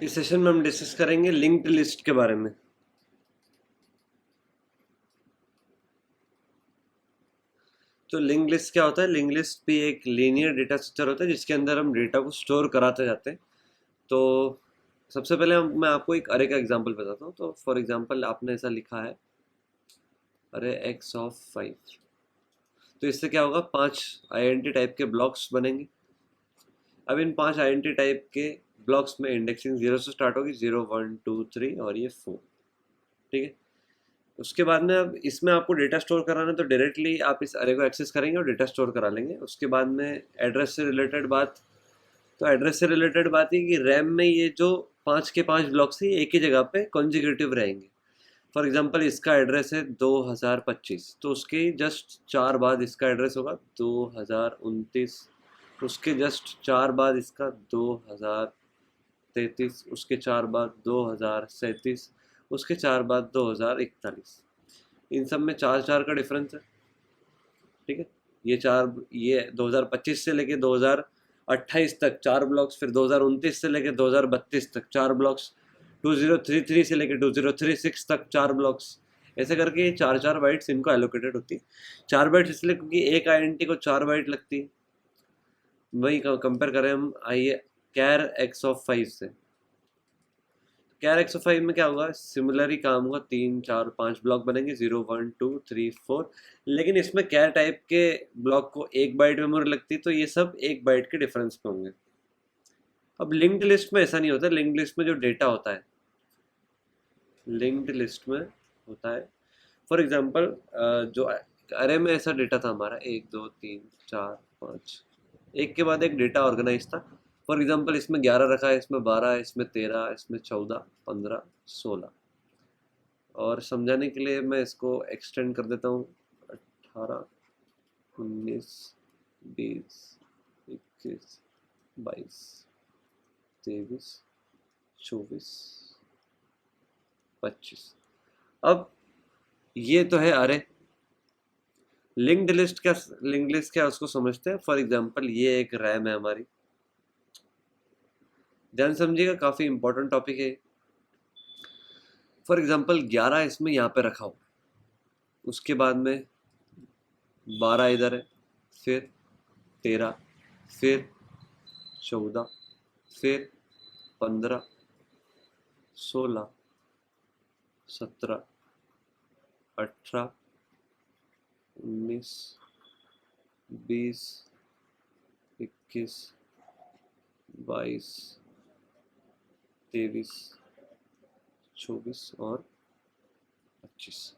इस सेशन में हम डिस्कस करेंगे लिंक्ड लिस्ट के बारे में। तो लिंक्ड लिस्ट क्या होता है? लिंक्ड लिस्ट भी एक लीनियर डेटा स्ट्रक्चर होता है जिसके अंदर हम डेटा को स्टोर कराते जाते हैं। तो सबसे पहले मैं आपको एक अरे का एग्जांपल बताता हूँ। तो फॉर एग्जांपल आपने ऐसा लिखा है अरे एक्स ऑफ 5। तो इससे क्या होगा? 5 आईडेंटिटी टाइप के ब्लॉक्स बनेंगे। अब इन 5 आईडेंटिटी टाइप के ब्लॉक्स में इंडेक्सिंग 0 से स्टार्ट होगी, 0 1 2 3 और ये 4। ठीक है। उसके बाद में अब इसमें आपको डेटा स्टोर कराना है तो डायरेक्टली आप इस अरे को एक्सेस करेंगे और डेटा स्टोर करा लेंगे। उसके बाद में एड्रेस से रिलेटेड बात, तो एड्रेस से रिलेटेड बात है कि रैम में ये जो 5 के 5 ब्लॉक्स है एक ही जगह पे कॉन्जिक्यूटिव रहेंगे। फॉर एग्जांपल इसका एड्रेस है 2025, तो उसके जस्ट 4 बाद इसका एड्रेस होगा 2029, उसके जस्ट 4 बाद इसका 2033, उसके 4 बाद 2037, उसके 4 बाद 2041। इन सब में 4 4 का डिफरेंस है। ठीक है। ये 2025 से लेके 2028 तक 4 ब्लॉक्स, फिर 2029 से लेके 2032 तक 4 ब्लॉक्स, 2033 से लेके 2036 तक 4 ब्लॉक्स। ऐसे करके ये 4 4 बाइट्स इनको एलोकेटेड होती है। 4 बाइट्स इसलिए क्योंकि एक आइडेंटिटी को 4 बाइट लगती है। वही कंपेयर करें हम, आइए कैर एक्स ऑफ 5 से। कैर एक्स ऑफ 5 में क्या होगा? सिमिलर ही काम होगा, 3 4 5 ब्लॉक बनेंगे, 0 1 2 3 4। लेकिन इसमें कैर टाइप के ब्लॉक को 1 बाइट मेमोरी लगती है, तो ये सब 1 बाइट के डिफरेंस पे होंगे। अब लिंक्ड लिस्ट में ऐसा नहीं होता। लिंक्ड लिस्ट में जो डेटा होता है, लिंक्ड लिस्ट में होता है फॉर एग्जांपल जो अरे में ऐसा डेटा था हमारा 1 2 3 4 5, एक के बाद एक डेटा ऑर्गेनाइज था। फॉर एग्जांपल इसमें 11 रखा है, इसमें 12, इसमें 13, इसमें 14 15 16। और समझाने के लिए मैं इसको एक्सटेंड कर देता हूँ, 18 19 20 21 22 23 24 25। अब ये तो है अरे। लिंक्ड लिस्ट क्या? लिंक्ड लिस्ट क्या उसको समझते हैं। फॉर एग्जांपल ये एक रैम है हमारी, ध्यान समझिएगा, काफी इंपॉर्टेंट टॉपिक है। फॉर एग्जांपल 11 इसमें यहाँ पे रखा हो, उसके बाद में 12 इधर है, फिर 13, फिर 14, फिर 15 16 17 18 19 20 21 22 23 24 और 25।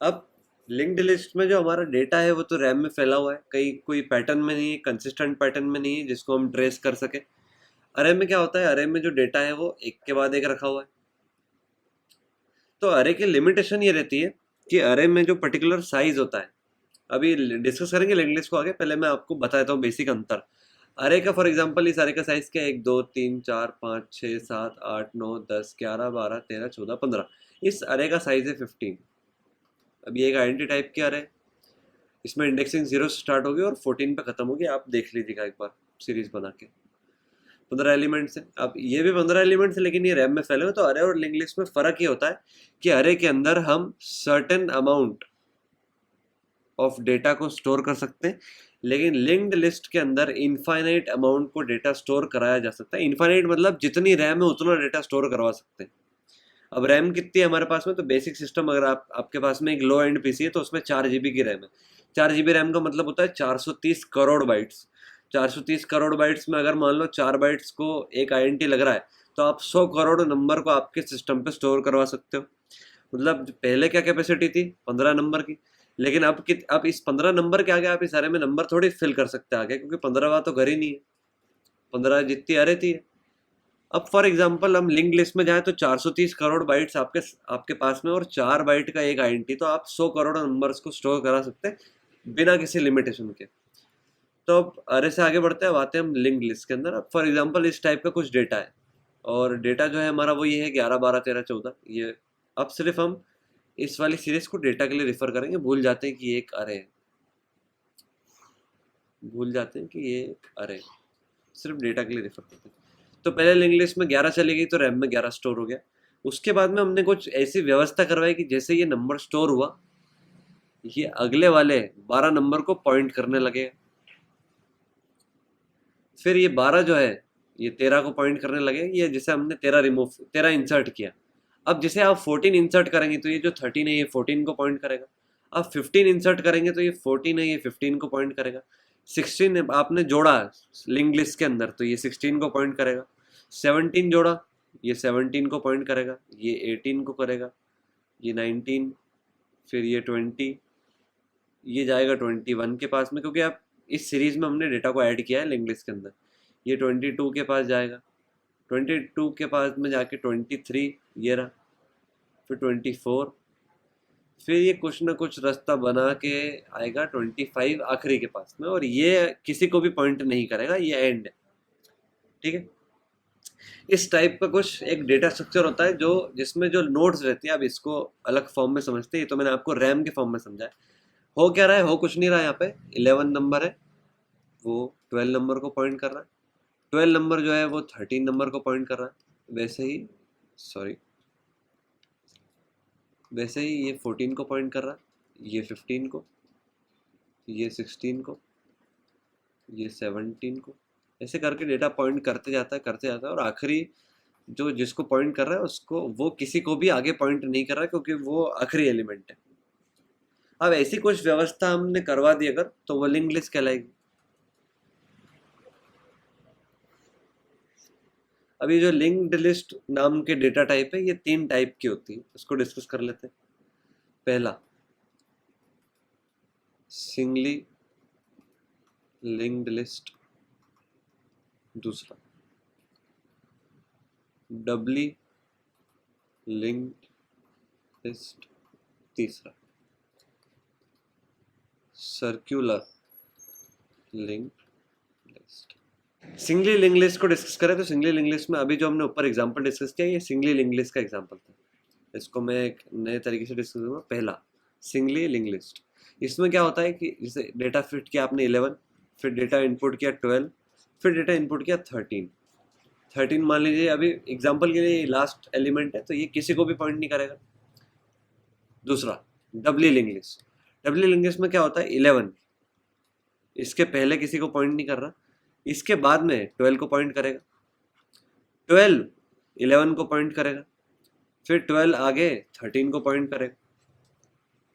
अब लिंक्ड लिस्ट में जो हमारा डेटा है वो तो रैम में फैला हुआ है, कहीं कोई पैटर्न में नहीं है, कंसिस्टेंट पैटर्न में नहीं है जिसको हम ट्रेस कर सके। अरे में क्या होता है? अरे में जो डेटा है वो एक के बाद एक रखा हुआ है। तो अरे की लिमिटेशन ये रहती है कि अरे में जो पर्टिकुलर साइज होता है, अभी डिस्कस करेंगे लिंक्ड लिस्ट को आगे, पहले मैं आपको बता देता हूँ बेसिक अंतर। अरे का फॉर एग्जांपल इस अरे का साइज क्या है? 1 2 3 4 5 6 7 8 9 10 11 12 13 14 15। इस अरे का साइज है 15। अब ये एक आइडेंटिटी टाइप की अरे, इसमें इंडेक्सिंग 0 से स्टार्ट होगी और 14 पे खत्म होगी। आप देख लीजिएगा एक बार सीरीज बना के। 15 एलिमेंट्स है। अब ये भी 15 एलिमेंट्स है लेकिन ये रैम में फैले हुए। तो अरे और लिंक लिस्ट में फर्क ये होता है कि अरे के अंदर हम सर्टेन अमाउंट ऑफ डेटा को स्टोर कर सकते हैं, लेकिन लिंक्ड लिस्ट के अंदर इनफाइनाइट अमाउंट को डेटा स्टोर कराया जा सकता है। इनफाइनाइट मतलब जितनी रैम है उतना डेटा स्टोर करवा सकते हैं। अब रैम कितनी है हमारे पास में? तो बेसिक सिस्टम, अगर आपके पास में एक लो एंड पीसी है तो उसमें 4 GB की रैम है। 4 GB रैम का मतलब होता है 430 करोड़ बाइट्स। 430 करोड़ बाइट्स में अगर मान लो 4 बाइट्स को एक आईडेंटिटी लग रहा है, तो आप 100 करोड़ नंबर को आपके सिस्टम पे स्टोर करवा सकते हो। मतलब पहले क्या कैपेसिटी थी? 15 नंबर की। लेकिन अब इस 15 नंबर के आगे आप इस अरे में नंबर थोड़ी फिल कर सकते हैं आगे, क्योंकि 15वां तो घर ही नहीं है, 15 जितनी अरे थी। अब फॉर एग्जांपल हम लिंक लिस्ट में जाए तो 430 करोड़ बाइट्स आपके आपके पास में और 4 बाइट का एक आइडेंटिटी, तो आप 100 करोड़ नंबर्स को स्टोर करा सकते हैं बिना किसी लिमिटेशन के। तो अब अरे से आगे बढ़ते हैं, आते हैं हम लिंक लिस्ट के अंदर। अब फॉर एग्जांपल इस टाइप का कुछ डेटा है, और डेटा जो है हमारा वो ये है 11 12 13 14 ये। अब सिर्फ हम इस वाली सीरीज को डेटा के लिए रिफर करेंगे, भूल जाते हैं कि ये एक अरे है, भूल जाते हैं कि ये एक अरे, सिर्फ डेटा के लिए रिफर करते हैं। तो पहले लिंक लिस्ट में 11 चली गई तो रैम में 11 स्टोर हो गया। उसके बाद में हमने कुछ ऐसी व्यवस्था करवाई कि जैसे ये नंबर स्टोर हुआ, ये अगले वाले 12 नंबर को पॉइंट करने लगे। फिर ये 12 जो है ये 13 को पॉइंट करने लगे। ये जैसे हमने 13 इंसर्ट किया, अब जैसे आप 14 इंसर्ट करेंगे तो ये जो 13 है ये 14 को पॉइंट करेगा। अब 15 इंसर्ट करेंगे तो ये 14 है ये 15 को पॉइंट करेगा। 16 आपने जोड़ा लिंक लिस्ट के अंदर तो ये 16 को पॉइंट करेगा। 17 जोड़ा, ये 17 को पॉइंट करेगा। ये 18 को करेगा, ये 19, फिर ये 20, ये जाएगा 21 के पास में, क्योंकि आप इस सीरीज में हमने डेटा को ऐड किया है लिंक लिस्ट के अंदर। ये 22 के पास जाएगा, 22 के पास में जाके 23 ये रहा, फिर 24, फिर ये कुछ ना कुछ रास्ता बना के आएगा 25 आखिरी के पास में, और ये किसी को भी पॉइंट नहीं करेगा, ये एंड है। ठीक है, इस टाइप का कुछ एक डेटा स्ट्रक्चर होता है जो जिसमें जो नोड्स रहती है। अब इसको अलग फॉर्म में समझते हैं, तो मैंने आपको रैम के फॉर्म में समझा है। हो क्या रहा है, हो कुछ नहीं रहा है। यहाँ पे 11 नंबर है वो 12 नंबर को पॉइंट कर रहा है, 12 नंबर जो है वो 13 नंबर को पॉइंट कर रहा है, वैसे ही ये 14 को पॉइंट कर रहा है, ये 15 को, ये 16 को, ये 17 को, ऐसे करके डेटा पॉइंट करते जाता है और आखिरी जो जिसको पॉइंट कर रहा है उसको, वो किसी को भी आगे पॉइंट नहीं कर रहा है क्योंकि वो आखिरी एलिमेंट है। अब ऐसी कुछ व्यवस्था हमने करवा दी अगर, तो वो लिंक लिस्ट कहलाएगी। अभी जो लिंक्ड लिस्ट नाम के डेटा टाइप है, ये 3 टाइप की होती है, इसको डिस्कस कर लेते हैं। पहला सिंगली लिंक्ड लिस्ट, दूसरा डबली लिंक्ड लिस्ट, तीसरा circular linked list. Singly link list को डिस्कस करें तो सिंगली लिंक लिस्ट में अभी जो हमने ऊपर एग्जांपल डिस्कस किया, ये सिंगली लिंक लिस्ट का एग्जांपल था। इसको मैं एक नए तरीके से डिस्कस करूँगा। पहला सिंगली लिंक लिस्ट, इसमें क्या होता है कि जैसे डेटा फिट किया आपने 11, फिर डेटा इनपुट किया 12, फिर डेटा इनपुट किया 13 मान लीजिए अभी एग्जाम्पल के लिए लास्ट एलिमेंट है, तो ये किसी को भी पॉइंट नहीं करेगा। दूसरा डबली लिंक लिस्ट, डबली लिंक लिस्ट में क्या होता है, 11 इसके पहले किसी को पॉइंट नहीं कर रहा, इसके बाद में 12 को पॉइंट करेगा, 12 11 को पॉइंट करेगा, फिर 12 आगे 13 को पॉइंट करेगा,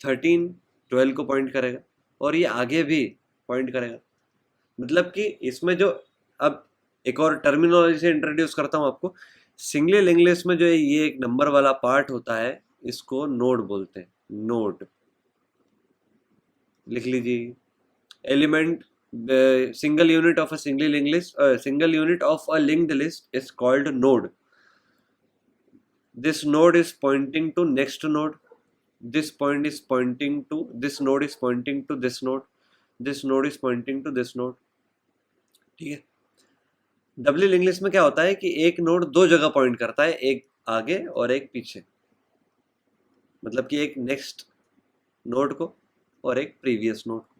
13 12 को पॉइंट करेगा, और ये आगे भी पॉइंट करेगा। मतलब कि इसमें जो, अब एक और टर्मिनोलॉजी से इंट्रोड्यूस करता हूँ आपको। सिंगली लिंक लिस्ट में जो है ये एक नंबर वाला पार्ट होता है, इसको नोड बोलते हैं। नोड लिख लीजिए, element single unit of a single linked list, single unit of a linked list is called node. This node is pointing to next node, this point is pointing to this node, is pointing to this node, this node is pointing to this node। ठीक है, डबली link list में क्या होता है कि एक node दो जगह पॉइंट करता है, एक आगे और एक पीछे, मतलब कि एक नेक्स्ट नोड को और एक प्रीवियस नोड को।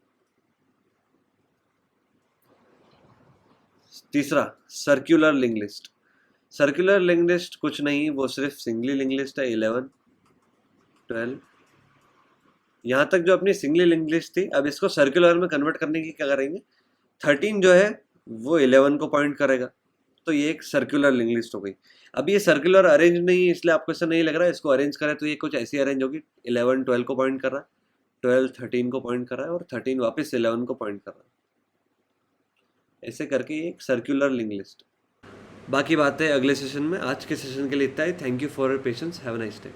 तीसरा circular link list, circular link list कुछ नहीं, वो सिर्फ सिंगली लिंक लिस्ट है। 11 12 यहाँ तक जो अपनी सिंगली लिंक लिस्ट थी, अब इसको सर्कुलर में कन्वर्ट करने की क्या करेंगे, 13 जो है वो 11 को पॉइंट करेगा, तो ये एक सर्कुलर लिंक लिस्ट हो गई। अब ये सर्कुलर अरेंज नहीं है, इसलिए आपको ऐसा नहीं लग रहा है। इसको अरेंज करें तो ये कुछ ऐसी अरेंज होगी, 11 12 को पॉइंट कर रहा है, 12 13 को पॉइंट कर रहा है, और 13 वापस 11 को पॉइंट कर रहा है। ऐसे करके एक सर्कुलर लिंक लिस्ट। बाकी बातें अगले सेशन में। आज के सेशन के लिए इतना ही। Thank you for your patience. Have a nice day.